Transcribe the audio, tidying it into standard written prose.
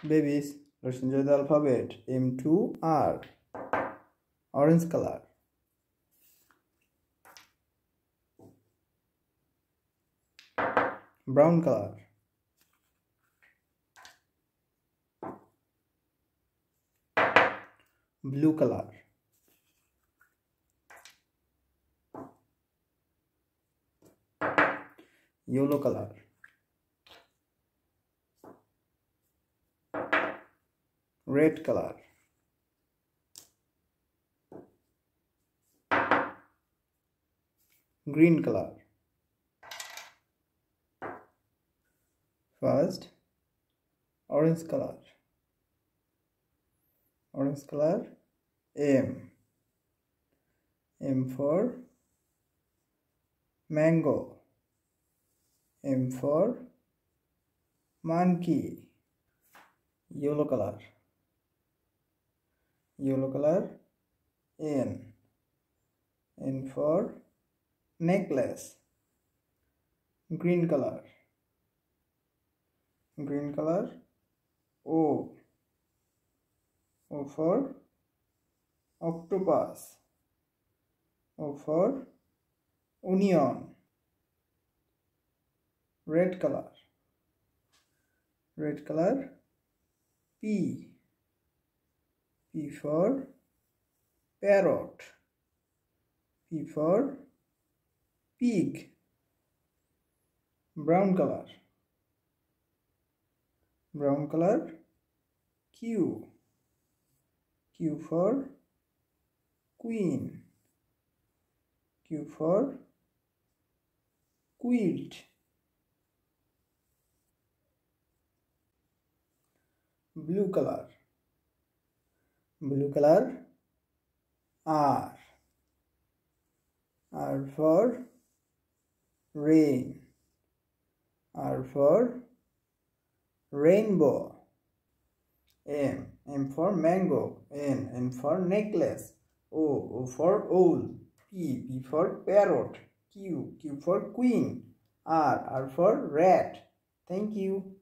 Babies, let's enjoy the alphabet. M to R. Orange color. Brown color. Blue color. Yellow color. Red color. Green color. First, orange color. Orange color. M. M for mango. M for monkey. Yellow color. Yellow color. N. N for necklace. Green color. Green color. O. O for octopus. O for onion. Red color. Red color. P. P for parrot. P for pig. Brown color. Brown color. Q. Q for queen. Q for quilt. Blue color. Blue color. R. R for rain. R for rainbow. M. M for mango. N. N for necklace. O. O for owl. P. P for parrot. Q. Q for queen. R. R for rat. Thank you.